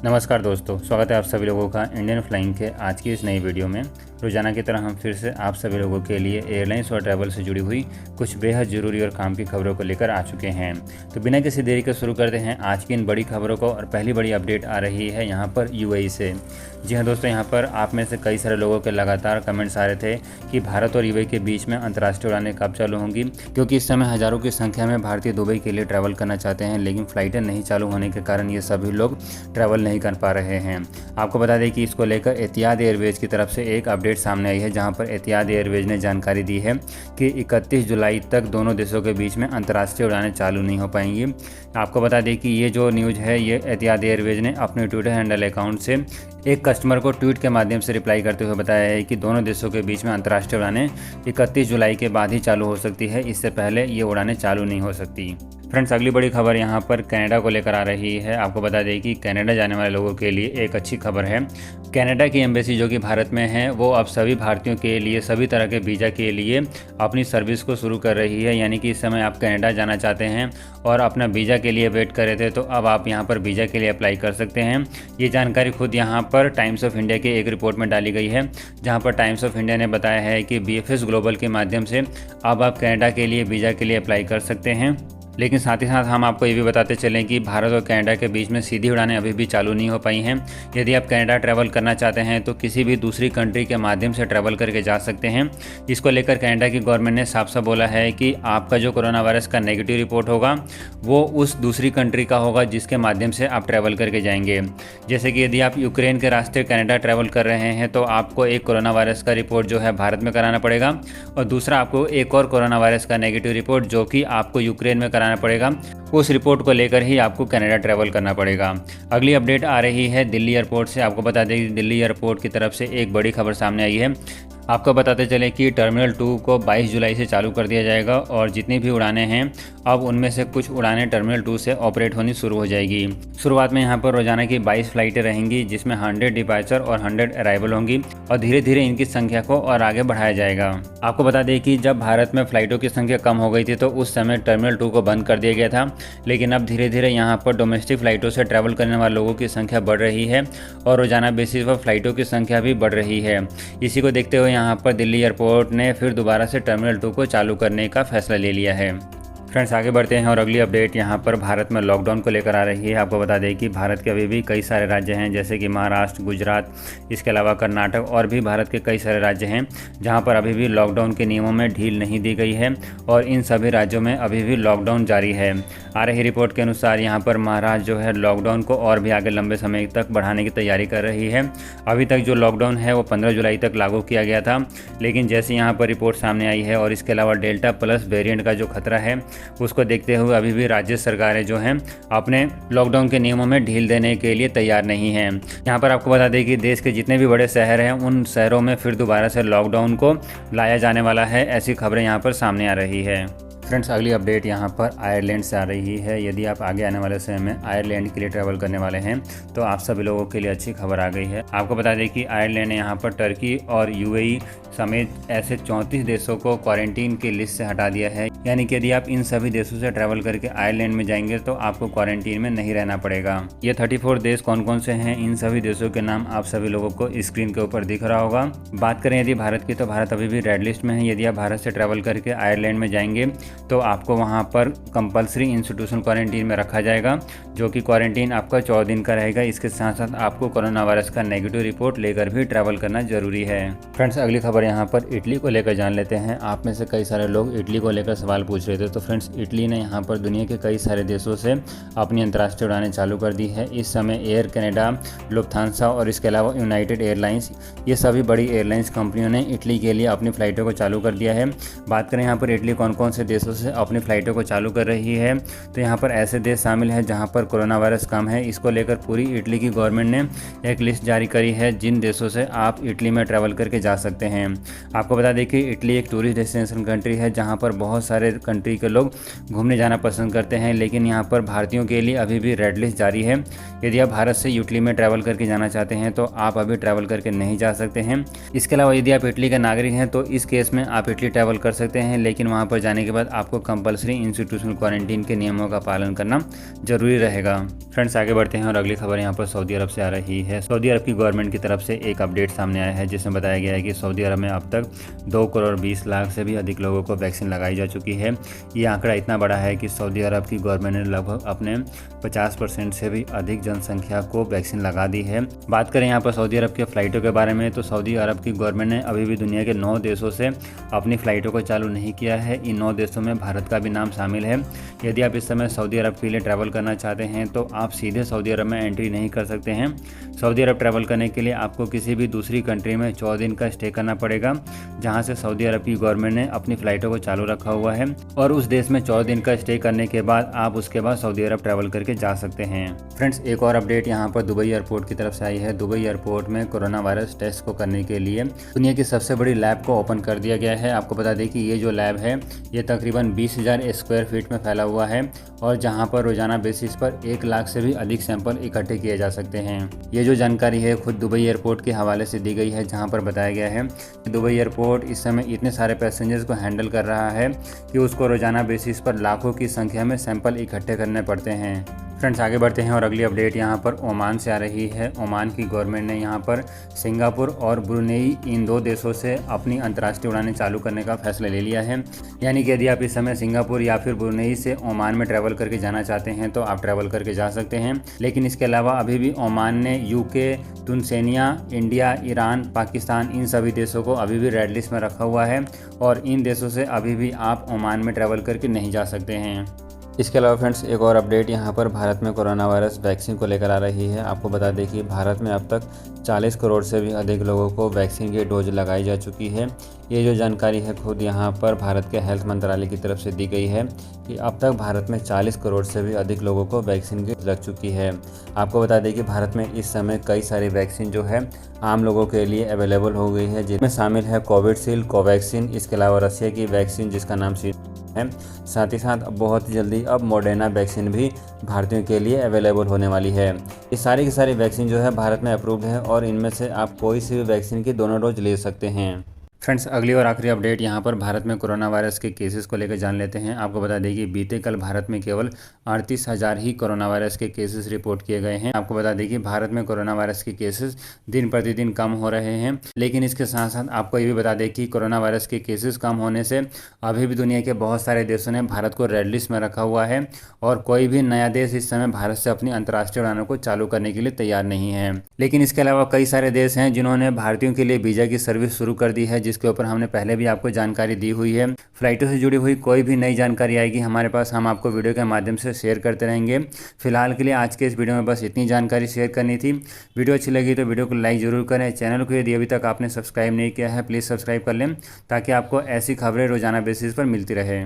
नमस्कार दोस्तों, स्वागत है आप सभी लोगों का इंडियन फ्लाइंग के आज की इस नई वीडियो में। रोजाना की तरह हम फिर से आप सभी लोगों के लिए एयरलाइंस और ट्रैवल से जुड़ी हुई कुछ बेहद ज़रूरी और काम की खबरों को लेकर आ चुके हैं। तो बिना किसी देरी के शुरू करते हैं आज की इन बड़ी खबरों को। और पहली बड़ी अपडेट आ रही है यहाँ पर यूएई से। जी हाँ दोस्तों, यहाँ पर आप में से कई सारे लोगों के लगातार कमेंट्स आ रहे थे कि भारत और यूएई के बीच में अंतर्राष्ट्रीय उड़ानें कब चालू होंगी, क्योंकि इस समय हज़ारों की संख्या में भारतीय दुबई के लिए ट्रैवल करना चाहते हैं, लेकिन फ़्लाइटें नहीं चालू होने के कारण ये सभी लोग ट्रैवल नहीं कर पा रहे हैं। आपको बता दें कि इसको लेकर एतिहाद एयरवेज की तरफ से एक अपडेट सामने आई है, जहां पर एतिहाद एयरवेज ने जानकारी दी है कि 31 जुलाई तक दोनों देशों के बीच में अंतर्राष्ट्रीय उड़ानें चालू नहीं हो पाएंगी। आपको बता दें कि ये जो न्यूज़ है ये एतिहाद एयरवेज ने अपने ट्विटर हैंडल अकाउंट से एक कस्टमर को ट्वीट के माध्यम से रिप्लाई करते हुए बताया है कि दोनों देशों के बीच में अंतर्राष्ट्रीय उड़ानें 31 जुलाई के बाद ही चालू हो सकती है, इससे पहले ये उड़ानें चालू नहीं हो सकती। फ्रेंड्स, अगली बड़ी खबर यहाँ पर कनाडा को लेकर आ रही है। आपको बता दें कि कनाडा जाने वाले लोगों के लिए एक अच्छी खबर है। कनाडा की एम्बेसी जो कि भारत में है वो अब सभी भारतीयों के लिए सभी तरह के वीज़ा के लिए अपनी सर्विस को शुरू कर रही है। यानी कि इस समय आप कनाडा जाना चाहते हैं और अपना वीज़ा के लिए वेट कर रहे थे, तो अब आप यहाँ पर वीज़ा के लिए अप्लाई कर सकते हैं। ये जानकारी खुद यहाँ पर टाइम्स ऑफ इंडिया के एक रिपोर्ट में डाली गई है, जहाँ पर टाइम्स ऑफ इंडिया ने बताया है कि बीएफएस ग्लोबल के माध्यम से अब आप कनाडा के लिए वीज़ा के लिए अप्लाई कर सकते हैं। लेकिन साथ ही साथ हम आपको ये भी बताते चलें कि भारत और कनाडा के बीच में सीधी उड़ानें अभी भी चालू नहीं हो पाई हैं। यदि आप कनाडा ट्रैवल करना चाहते हैं तो किसी भी दूसरी कंट्री के माध्यम से ट्रैवल करके जा सकते हैं। इसको लेकर कनाडा की गवर्नमेंट ने साफ साफ बोला है कि आपका जो कोरोना वायरस का नेगेटिव रिपोर्ट होगा वो उस दूसरी कंट्री का होगा जिसके माध्यम से आप ट्रैवल करके जाएंगे। जैसे कि यदि आप यूक्रेन के रास्ते कनाडा ट्रैवल कर रहे हैं तो आपको एक कोरोना वायरस का रिपोर्ट जो है भारत में कराना पड़ेगा, और दूसरा आपको एक और कोरोना वायरस का नेगेटिव रिपोर्ट जो कि आपको यूक्रेन में कराना पड़ेगा। उस रिपोर्ट को लेकर ही आपको कनाडा ट्रैवल करना पड़ेगा। अगली अपडेट आ रही है दिल्ली एयरपोर्ट से। आपको बता दें कि दिल्ली एयरपोर्ट की तरफ से एक बड़ी खबर सामने आई है। आपको बताते चले कि टर्मिनल 2 को 22 जुलाई से चालू कर दिया जाएगा, और जितनी भी उड़ानें हैं अब उनमें से कुछ उड़ानें टर्मिनल 2 से ऑपरेट होनी शुरू हो जाएगी। शुरुआत में यहाँ पर रोजाना की 22 फ्लाइटें रहेंगी, जिसमें 100 डिपार्चर और 100 अराइवल होंगी, और धीरे धीरे इनकी संख्या को और आगे बढ़ाया जाएगा। आपको बता दें कि जब भारत में फ्लाइटों की संख्या कम हो गई थी तो उस समय टर्मिनल 2 को बंद कर दिया गया था, लेकिन अब धीरे धीरे यहाँ पर डोमेस्टिक फ्लाइटों से ट्रैवल करने वाले लोगों की संख्या बढ़ रही है और रोजाना बेसिस पर फ्लाइटों की संख्या भी बढ़ रही है। इसी को देखते हुए यहाँ पर दिल्ली एयरपोर्ट ने फिर दोबारा से टर्मिनल 2 को चालू करने का फैसला ले लिया है। फ्रेंड्स, आगे बढ़ते हैं और अगली अपडेट यहाँ पर भारत में लॉकडाउन को लेकर आ रही है। आपको बता दें कि भारत के अभी भी कई सारे राज्य हैं, जैसे कि महाराष्ट्र, गुजरात, इसके अलावा कर्नाटक और भी भारत के कई सारे राज्य हैं जहाँ पर अभी भी लॉकडाउन के नियमों में ढील नहीं दी गई है, और इन सभी राज्यों में अभी भी लॉकडाउन जारी है। आ रही रिपोर्ट के अनुसार यहाँ पर महाराष्ट्र जो है लॉकडाउन को और भी आगे लंबे समय तक बढ़ाने की तैयारी कर रही है। अभी तक जो लॉकडाउन है वो 15 जुलाई तक लागू किया गया था, लेकिन जैसे यहाँ पर रिपोर्ट सामने आई है और इसके अलावा डेल्टा प्लस वेरिएंट का जो खतरा है उसको देखते हुए अभी भी राज्य सरकारें जो हैं अपने लॉकडाउन के नियमों में ढील देने के लिए तैयार नहीं हैं। यहाँ पर आपको बता दें कि देश के जितने भी बड़े शहर हैं उन शहरों में फिर दोबारा से लॉकडाउन को लाया जाने वाला है, ऐसी खबरें यहाँ पर सामने आ रही है। फ्रेंड्स, अगली अपडेट यहाँ पर आयरलैंड से आ रही है। यदि आप आगे आने वाले समय में आयरलैंड के लिए ट्रैवल करने वाले हैं तो आप सभी लोगों के लिए अच्छी खबर आ गई है। आपको बता दें कि आयरलैंड ने यहाँ पर टर्की और यूएई समेत ऐसे 34 देशों को क्वारंटीन की लिस्ट से हटा दिया है। यानी कि यदि आप इन सभी देशों से ट्रैवल करके आयरलैंड में जाएंगे तो आपको क्वारंटीन में नहीं रहना पड़ेगा। ये 34 देश कौन कौन से हैं, इन सभी देशों के नाम आप सभी लोगों को स्क्रीन के ऊपर दिख रहा होगा। बात करें यदि भारत की, तो भारत अभी भी रेड लिस्ट में है। यदि आप भारत से ट्रैवल करके आयरलैंड में जाएंगे तो आपको वहाँ पर कंपल्सरी इंस्टीट्यूशन क्वारंटीन में रखा जाएगा, जो कि क्वारंटीन आपका 14 दिन का रहेगा। इसके साथ साथ आपको कोरोना वायरस का नेगेटिव रिपोर्ट लेकर भी ट्रैवल करना जरूरी है। फ्रेंड्स, अगली खबर यहाँ पर इटली को लेकर जान लेते हैं। आप में से कई सारे लोग इटली को लेकर सवाल पूछ रहे थे। तो फ्रेंड्स, इटली ने यहाँ पर दुनिया के कई सारे देशों से अपनी अंतर्राष्ट्रीय उड़ानें चालू कर दी है। इस समय एयर कनाडा, लुफ्थांसा और इसके अलावा यूनाइटेड एयरलाइंस, ये सभी बड़ी एयरलाइंस कंपनियों ने इटली के लिए अपनी फ़्लाइटों को चालू कर दिया है। बात करें यहाँ पर इटली कौन कौन से देशों से अपनी फ़्लाइटों को चालू कर रही है, तो यहाँ पर ऐसे देश शामिल हैं जहाँ पर कोरोना वायरस कम है। इसको लेकर पूरी इटली की गवर्नमेंट ने एक लिस्ट जारी करी है जिन देशों से आप इटली में ट्रैवल करके जा सकते हैं। आपको बता दें कि इटली एक टूरिस्ट डेस्टिनेशन कंट्री है जहाँ पर बहुत सारे कंट्री के लोग घूमने जाना पसंद करते हैं, लेकिन यहाँ पर भारतीयों के लिए अभी भी रेड लिस्ट जारी है। यदि आप भारत से इटली में ट्रैवल करके जाना चाहते हैं तो आप अभी ट्रैवल करके नहीं जा सकते हैं। इसके अलावा यदि आप इटली का नागरिक हैं तो इस केस में आप इटली ट्रैवल कर सकते हैं, लेकिन वहाँ पर जाने के बाद आपको कंपलसरी इंस्टीट्यूशनल क्वारंटीन के नियमों का पालन करना जरूरी रहेगा। फ्रेंड्स आगे बढ़ते हैं और अगली खबर यहाँ पर सऊदी अरब से आ रही है। सऊदी अरब की गवर्नमेंट की तरफ से एक अपडेट सामने आया है जिसमें बताया गया है कि सऊदी अरब में अब तक 2 करोड़ 20 लाख से भी अधिक लोगों को वैक्सीन लगाई जा चुकी है। ये आंकड़ा इतना बड़ा है कि सऊदी अरब की गवर्नमेंट ने लगभग अपने 50% से भी अधिक जनसंख्या को वैक्सीन लगा दी है। बात करें यहाँ पर सऊदी अरब के फ़्लाइटों के बारे में तो सऊदी अरब की गवर्नमेंट ने अभी भी दुनिया के 9 देशों से अपनी फ़्लाइटों को चालू नहीं किया है। इन 9 देशों में भारत का भी नाम शामिल है। यदि आप इस समय सऊदी अरब के लिए ट्रैवल करना चाहते हैं तो आप सीधे सऊदी अरब में एंट्री नहीं कर सकते हैं। सऊदी अरब ट्रैवल करने के लिए आपको किसी भी दूसरी कंट्री में 14 दिन का स्टे करना पड़ेगा जहां से सऊदी अरब की गवर्नमेंट ने अपनी फ़्लाइटों को चालू रखा हुआ है, और उस देश में 14 दिन का स्टे करने के बाद आप उसके बाद सऊदी अरब ट्रैवल करके जा सकते हैं। फ्रेंड्स एक और अपडेट यहाँ पर दुबई एयरपोर्ट की तरफ से आई है। दुबई एयरपोर्ट में कोरोना वायरस टेस्ट को करने के लिए दुनिया की सबसे बड़ी लैब को ओपन कर दिया गया है। आपको बता दें कि ये जो लैब है ये तकरीबन 20,000 स्क्वायर फीट में फैला हुआ है और जहां पर रोजाना बेसिस पर 1 लाख से भी अधिक सैंपल इकट्ठे किए जा सकते हैं। ये जो जानकारी है खुद दुबई एयरपोर्ट के हवाले से दी गई है, जहां पर बताया गया है कि दुबई एयरपोर्ट इस समय इतने सारे पैसेंजर्स को हैंडल कर रहा है कि उसको रोजाना बेसिस पर लाखों की संख्या में सैंपल इकट्ठे करने पड़ते हैं। फ्रेंड्स आगे बढ़ते हैं और अगली अपडेट यहाँ पर ओमान से आ रही है। ओमान की गवर्नमेंट ने यहाँ पर सिंगापुर और ब्रुनेई इन 2 देशों से अपनी अंतर्राष्ट्रीय उड़ानें चालू करने का फैसला ले लिया है। यानी कि यदि आप इस समय सिंगापुर या फिर ब्रुनेई से ओमान में ट्रैवल करके जाना चाहते हैं तो आप ट्रैवल करके जा सकते हैं। लेकिन इसके अलावा अभी भी ओमान ने UK, Tunisia, India, Iran, Pakistan इन सभी देशों को अभी भी रेड लिस्ट में रखा हुआ है और इन देशों से अभी भी आप ओमान में ट्रैवल करके नहीं जा सकते हैं। इसके अलावा फ्रेंड्स एक और अपडेट यहाँ पर भारत में कोरोना वायरस वैक्सीन को लेकर आ रही है। आपको बता दें कि भारत में अब तक 40 करोड़ से भी अधिक लोगों को वैक्सीन की डोज लगाई जा चुकी है। ये जो जानकारी है खुद यहाँ पर भारत के हेल्थ मंत्रालय की तरफ से दी गई है कि अब तक भारत में 40 करोड़ से भी अधिक लोगों को वैक्सीन की लग चुकी है। आपको बता दें कि भारत में इस समय कई सारी वैक्सीन जो है आम लोगों के लिए अवेलेबल हो गई है, जिनमें शामिल है कोविशील्ड, कोवैक्सीन, इसके अलावा रसिया की वैक्सीन जिसका नाम है। साथ ही साथ बहुत जल्दी अब मॉडर्ना वैक्सीन भी भारतीयों के लिए अवेलेबल होने वाली है। ये सारी की सारी वैक्सीन जो है भारत में अप्रूव्ड है और इनमें से आप कोई सी भी वैक्सीन की दोनों डोज ले सकते हैं। फ्रेंड्स अगली और आखिरी अपडेट यहाँ पर भारत में कोरोना वायरस के केसेस को लेकर जान लेते हैं। आपको बता दें कि बीते कल भारत में केवल 38,000 ही कोरोना वायरस के केसेस रिपोर्ट किए गए हैं। आपको बता दें कि भारत में कोरोना वायरस के केसेस दिन प्रतिदिन कम हो रहे हैं, लेकिन इसके साथ साथ आपको ये भी बता दें कि कोरोना वायरस के केसेस कम होने से अभी भी दुनिया के बहुत सारे देशों ने भारत को रेड लिस्ट में रखा हुआ है और कोई भी नया देश इस समय भारत से अपनी अंतर्राष्ट्रीय उड़ानों को चालू करने के लिए तैयार नहीं है। लेकिन इसके अलावा कई सारे देश हैं जिन्होंने भारतीयों के लिए वीज़ा की सर्विस शुरू कर दी है, जिसके ऊपर हमने पहले भी आपको जानकारी दी हुई है। फ्लाइटों से जुड़ी हुई कोई भी नई जानकारी आएगी हमारे पास, हम आपको वीडियो के माध्यम से शेयर करते रहेंगे। फिलहाल के लिए आज के इस वीडियो में बस इतनी जानकारी शेयर करनी थी। वीडियो अच्छी लगी तो वीडियो को लाइक ज़रूर करें। चैनल को यदि अभी तक आपने सब्सक्राइब नहीं किया है प्लीज़ सब्सक्राइब कर लें ताकि आपको ऐसी खबरें रोजाना बेसिस पर मिलती रहे।